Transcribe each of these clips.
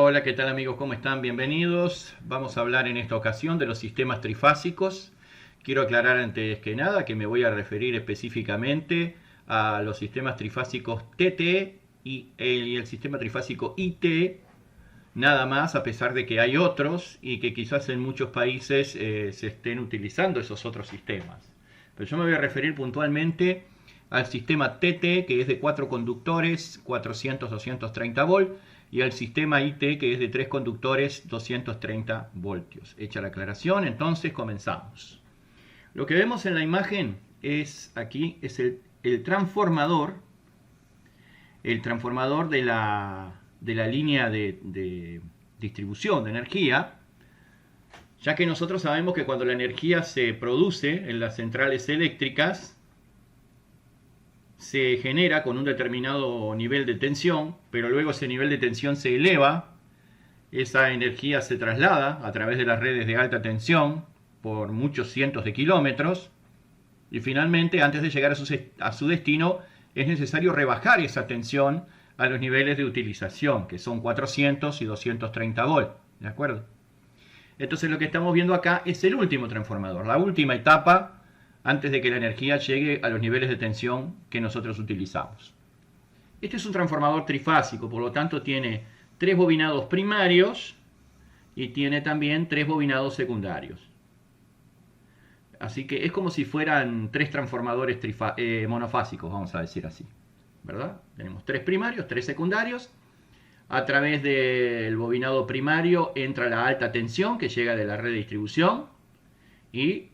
Hola, ¿qué tal amigos? ¿Cómo están? Bienvenidos. Vamos a hablar en esta ocasión de los sistemas trifásicos. Quiero aclarar antes que nada que me voy a referir específicamente a los sistemas trifásicos TT y el sistema trifásico IT, nada más, a pesar de que hay otros y que quizás en muchos países se estén utilizando esos otros sistemas. Pero yo me voy a referir puntualmente al sistema TT, que es de 4 conductores, 400-230 volt, y al sistema IT, que es de 3 conductores, 230 voltios. Hecha la aclaración, entonces comenzamos. Lo que vemos en la imagen es aquí es el transformador de la línea de distribución de energía, ya que nosotros sabemos que cuando la energía se produce en las centrales eléctricas, se genera con un determinado nivel de tensión, pero luego ese nivel de tensión se eleva, esa energía se traslada a través de las redes de alta tensión por muchos cientos de kilómetros, y finalmente, antes de llegar a su destino, es necesario rebajar esa tensión a los niveles de utilización, que son 400 y 230 volt, ¿de acuerdo? Entonces lo que estamos viendo acá es el último transformador, la última etapa antes de que la energía llegue a los niveles de tensión que nosotros utilizamos. Este es un transformador trifásico, por lo tanto tiene 3 bobinados primarios y tiene también 3 bobinados secundarios. Así que es como si fueran 3 transformadores monofásicos, vamos a decir así, ¿verdad? Tenemos 3 primarios, 3 secundarios. A través del bobinado primario entra la alta tensión que llega de la red de distribución, y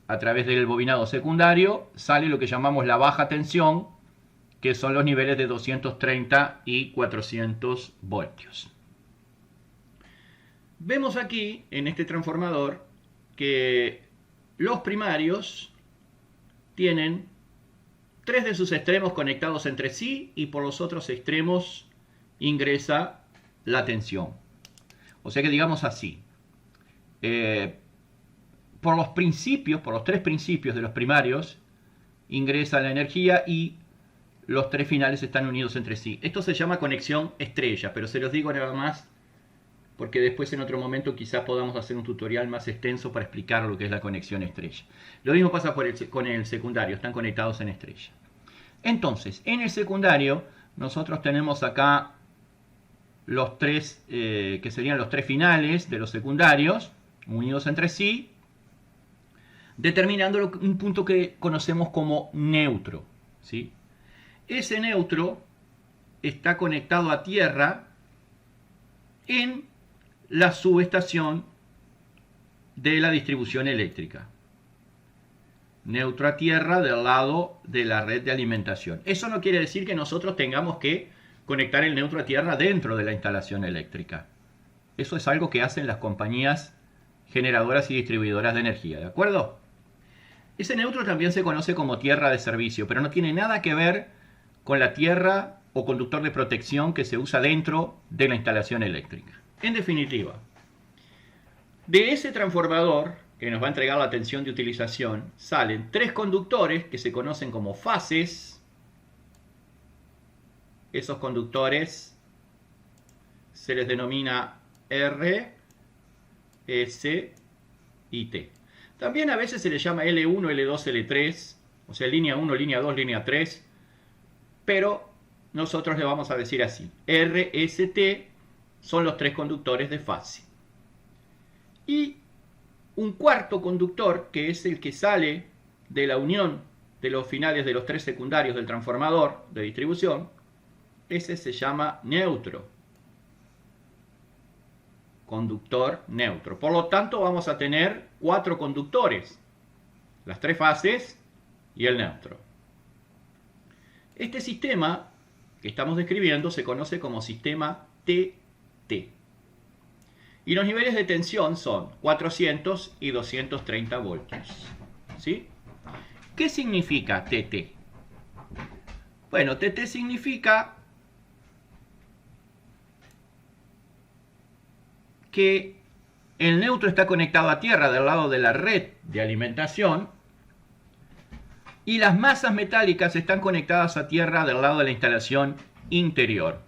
a través del bobinado secundario sale lo que llamamos la baja tensión, que son los niveles de 230 y 400 voltios. Vemos aquí en este transformador que los primarios tienen 3 de sus extremos conectados entre sí, y por los otros extremos ingresa la tensión. O sea que digamos así, por los 3 principios de los primarios ingresa la energía y los 3 finales están unidos entre sí. Esto se llama conexión estrella, pero se los digo nada más porque después en otro momento quizás podamos hacer un tutorial más extenso para explicar lo que es la conexión estrella. Lo mismo pasa con el secundario, están conectados en estrella. Entonces, en el secundario nosotros tenemos acá los 3, que serían los 3 finales de los secundarios, unidos entre sí, determinando un punto que conocemos como neutro, ¿sí? Ese neutro está conectado a tierra en la subestación de la distribución eléctrica. Neutro a tierra del lado de la red de alimentación. Eso no quiere decir que nosotros tengamos que conectar el neutro a tierra dentro de la instalación eléctrica. Eso es algo que hacen las compañías generadoras y distribuidoras de energía, ¿de acuerdo? Ese neutro también se conoce como tierra de servicio, pero no tiene nada que ver con la tierra o conductor de protección que se usa dentro de la instalación eléctrica. En definitiva, de ese transformador que nos va a entregar la tensión de utilización, salen 3 conductores que se conocen como fases. Esos conductores se les denomina R, S y T. También a veces se les llama L1, L2, L3, o sea, línea 1, línea 2, línea 3, pero nosotros le vamos a decir así. R, S, T son los 3 conductores de fase. Y un cuarto conductor, que es el que sale de la unión de los finales de los 3 secundarios del transformador de distribución, ese se llama neutro. Conductor neutro. Por lo tanto, vamos a tener 4 conductores, las 3 fases y el neutro. Este sistema que estamos describiendo se conoce como sistema TT. Y los niveles de tensión son 400 y 230 voltios. ¿Sí? ¿Qué significa TT? Bueno, TT significa que el neutro está conectado a tierra del lado de la red de alimentación y las masas metálicas están conectadas a tierra del lado de la instalación interior.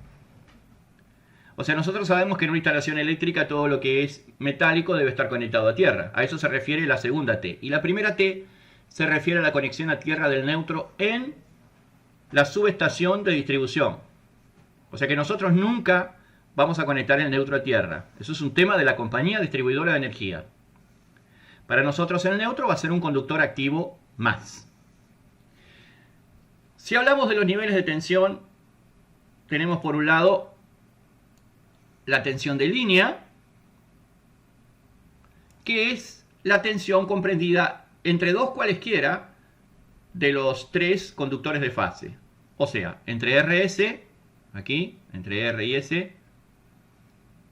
O O sea, nosotros sabemos que en una instalación eléctrica todo lo que es metálico debe estar conectado a tierra. A eso se refiere la segunda T. Y la primera T se refiere a la conexión a tierra del neutro en la subestación de distribución. O sea que nosotros nunca vamos a conectar el neutro a tierra. Eso es un tema de la compañía distribuidora de energía. Para nosotros el neutro va a ser un conductor activo más. Si hablamos de los niveles de tensión, tenemos por un lado la tensión de línea, que es la tensión comprendida entre dos cualesquiera de los tres conductores de fase. O sea, entre RS, aquí, entre R y S,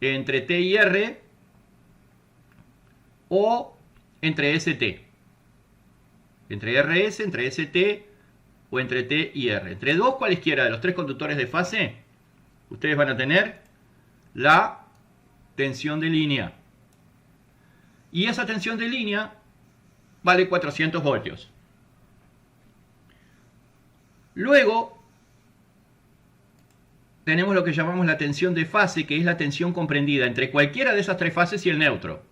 entre T y R, o entre ST. Entre RS, entre ST, o entre T y R. Entre dos cualesquiera de los tres conductores de fase, ustedes van a tener la tensión de línea. Y esa tensión de línea vale 400 voltios. Luego tenemos lo que llamamos la tensión de fase, que es la tensión comprendida entre cualquiera de esas tres fases y el neutro.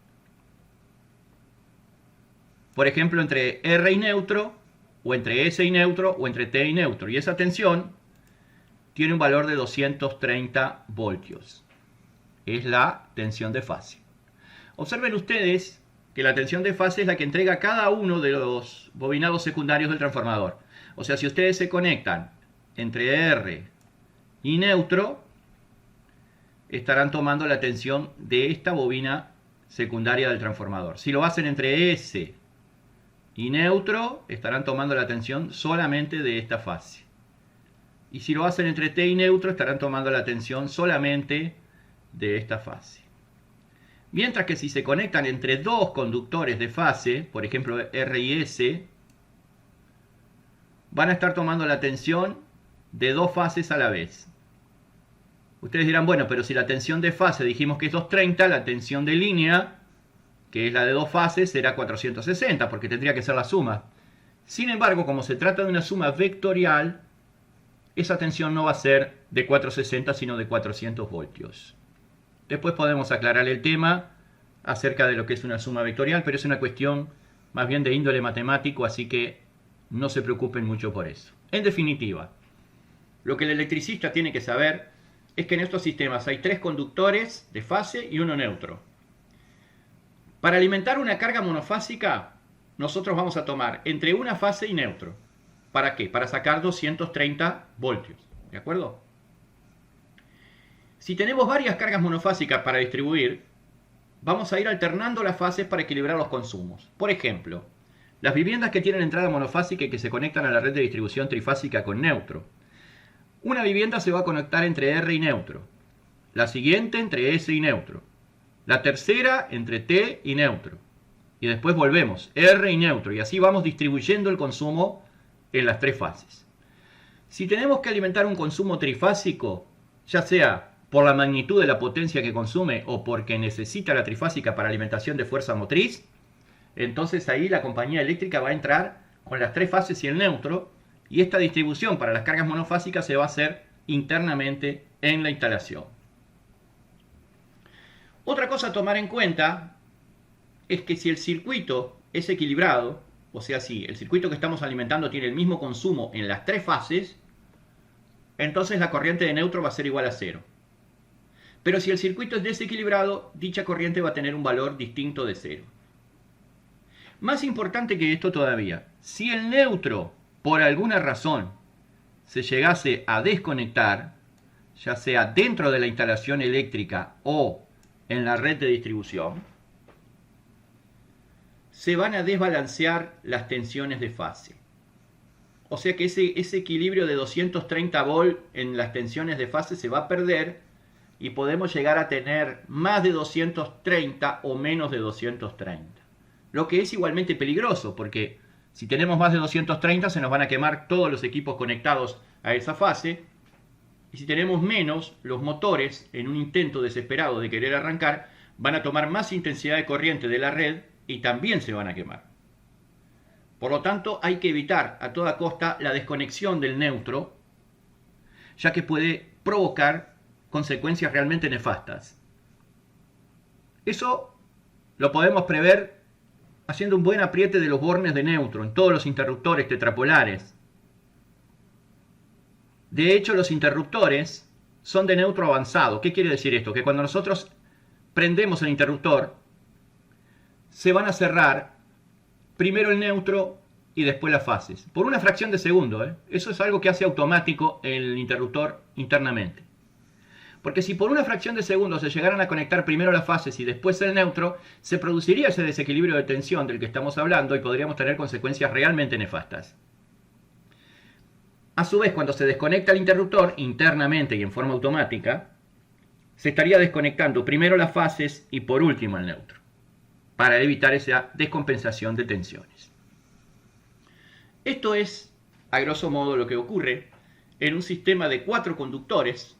Por ejemplo, entre R y neutro, o entre S y neutro, o entre T y neutro. Y esa tensión tiene un valor de 230 voltios. Es la tensión de fase. Observen ustedes que la tensión de fase es la que entrega cada uno de los bobinados secundarios del transformador. O sea, si ustedes se conectan entre R y neutro, estarán tomando la tensión de esta bobina secundaria del transformador. Si lo hacen entre S y neutro, estarán tomando la tensión solamente de esta fase. Y si lo hacen entre T y neutro, estarán tomando la tensión solamente de esta fase. Mientras que si se conectan entre dos conductores de fase, por ejemplo R y S, van a estar tomando la tensión de dos fases a la vez. Ustedes dirán, bueno, pero si la tensión de fase dijimos que es 230, la tensión de línea, que es la de dos fases, será 460, porque tendría que ser la suma. Sin embargo, como se trata de una suma vectorial, esa tensión no va a ser de 460, sino de 400 voltios. Después podemos aclarar el tema acerca de lo que es una suma vectorial, pero es una cuestión más bien de índole matemático, así que no se preocupen mucho por eso. En definitiva, lo que el electricista tiene que saber es que en estos sistemas hay tres conductores de fase y uno neutro. Para alimentar una carga monofásica, nosotros vamos a tomar entre una fase y neutro. ¿Para qué? Para sacar 230 voltios. ¿De acuerdo? Si tenemos varias cargas monofásicas para distribuir, vamos a ir alternando las fases para equilibrar los consumos. Por ejemplo, las viviendas que tienen entrada monofásica y que se conectan a la red de distribución trifásica con neutro. Una vivienda se va a conectar entre R y neutro. La siguiente entre S y neutro. La tercera entre T y neutro. Y después volvemos, R y neutro. Y así vamos distribuyendo el consumo en las tres fases. Si tenemos que alimentar un consumo trifásico, ya sea por la magnitud de la potencia que consume o porque necesita la trifásica para alimentación de fuerza motriz, entonces ahí la compañía eléctrica va a entrar con las tres fases y el neutro, y esta distribución para las cargas monofásicas se va a hacer internamente en la instalación. Otra cosa a tomar en cuenta es que si el circuito es equilibrado, o sea, si el circuito que estamos alimentando tiene el mismo consumo en las tres fases, entonces la corriente de neutro va a ser igual a cero. Pero si el circuito es desequilibrado, dicha corriente va a tener un valor distinto de cero. Más importante que esto todavía, si el neutro, por alguna razón, se llegase a desconectar, ya sea dentro de la instalación eléctrica o en la red de distribución, se van a desbalancear las tensiones de fase. O sea que ese equilibrio de 230 volt en las tensiones de fase se va a perder y podemos llegar a tener más de 230 o menos de 230. Lo que es igualmente peligroso, porque si tenemos más de 230 se nos van a quemar todos los equipos conectados a esa fase, y si tenemos menos, los motores, en un intento desesperado de querer arrancar, van a tomar más intensidad de corriente de la red y también se van a quemar. Por lo tanto, hay que evitar a toda costa la desconexión del neutro, ya que puede provocar consecuencias realmente nefastas. Eso lo podemos prever haciendo un buen apriete de los bornes de neutro en todos los interruptores tetrapolares. De hecho, los interruptores son de neutro avanzado. ¿Qué quiere decir esto? Que cuando nosotros prendemos el interruptor, se van a cerrar primero el neutro y después las fases. Por una fracción de segundo. Eso es algo que hace automático el interruptor internamente. Porque si por una fracción de segundo se llegaran a conectar primero las fases y después el neutro, se produciría ese desequilibrio de tensión del que estamos hablando y podríamos tener consecuencias realmente nefastas. A su vez, cuando se desconecta el interruptor internamente y en forma automática, se estaría desconectando primero las fases y por último el neutro, para evitar esa descompensación de tensiones. Esto es, a grosso modo, lo que ocurre en un sistema de 4 conductores,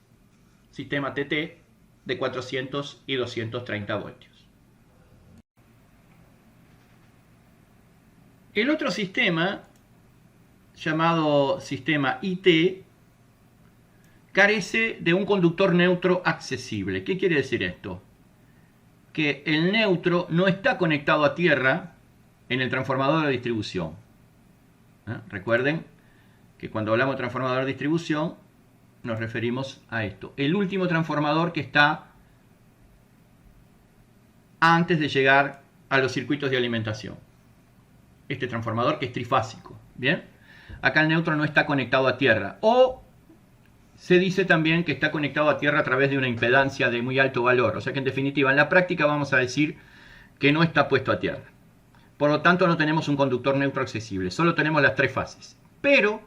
sistema TT, de 400 y 230 voltios. El otro sistema, llamado sistema IT, carece de un conductor neutro accesible. ¿Qué quiere decir esto? Que el neutro no está conectado a tierra en el transformador de distribución. Recuerden que cuando hablamos de transformador de distribución nos referimos a esto. El último transformador que está antes de llegar a los circuitos de alimentación. Este transformador que es trifásico. ¿Bien? Acá el neutro no está conectado a tierra. O se dice también que está conectado a tierra a través de una impedancia de muy alto valor. O sea que en definitiva, en la práctica vamos a decir que no está puesto a tierra. Por lo tanto, no tenemos un conductor neutro accesible. Solo tenemos las 3 fases. Pero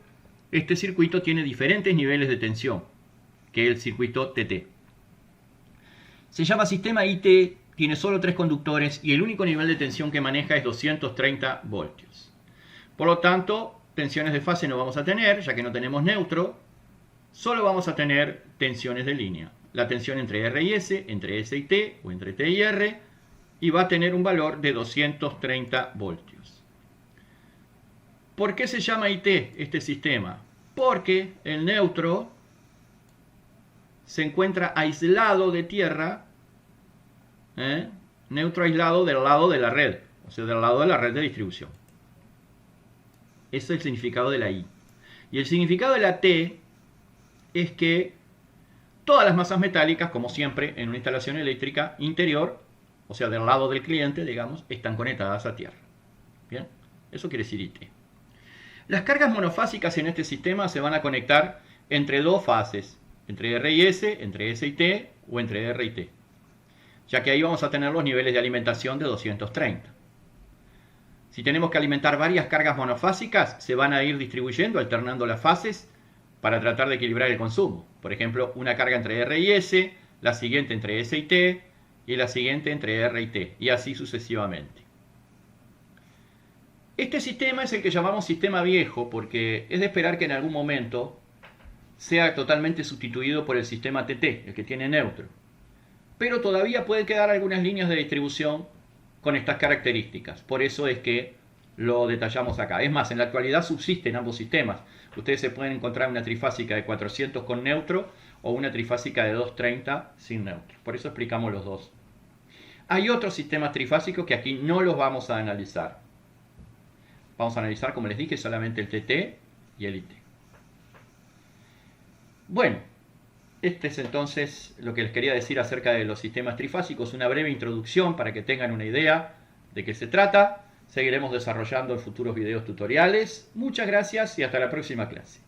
este circuito tiene diferentes niveles de tensión que el circuito TT. Se llama sistema IT, tiene solo 3 conductores y el único nivel de tensión que maneja es 230 voltios. Por lo tanto, tensiones de fase no vamos a tener, ya que no tenemos neutro. Solo vamos a tener tensiones de línea. La tensión entre R y S, entre S y T o entre T y R, y va a tener un valor de 230 voltios. ¿Por qué se llama IT este sistema? Porque el neutro se encuentra aislado de tierra, neutro aislado del lado de la red, o sea, del lado de la red de distribución. Ese es el significado de la I. Y el significado de la T es que todas las masas metálicas, como siempre en una instalación eléctrica interior, o sea, del lado del cliente, digamos, están conectadas a tierra. ¿Bien? Eso quiere decir IT. Las cargas monofásicas en este sistema se van a conectar entre 2 fases, entre R y S, entre S y T o entre R y T, ya que ahí vamos a tener los niveles de alimentación de 230. Si tenemos que alimentar varias cargas monofásicas, se van a ir distribuyendo, alternando las fases para tratar de equilibrar el consumo. Por ejemplo, una carga entre R y S, la siguiente entre S y T, y la siguiente entre R y T, y así sucesivamente. Este sistema es el que llamamos sistema viejo, porque es de esperar que en algún momento sea totalmente sustituido por el sistema TT, el que tiene neutro. Pero todavía puede quedar algunas líneas de distribución con estas características. Por eso es que lo detallamos acá. Es más, en la actualidad subsisten ambos sistemas. Ustedes se pueden encontrar una trifásica de 400 con neutro o una trifásica de 230 sin neutro. Por eso explicamos los dos. Hay otros sistemas trifásicos que aquí no los vamos a analizar. Vamos a analizar, como les dije, solamente el TT y el IT. Bueno, este es entonces lo que les quería decir acerca de los sistemas trifásicos. Una breve introducción para que tengan una idea de qué se trata. Seguiremos desarrollando en futuros videos tutoriales. Muchas gracias y hasta la próxima clase.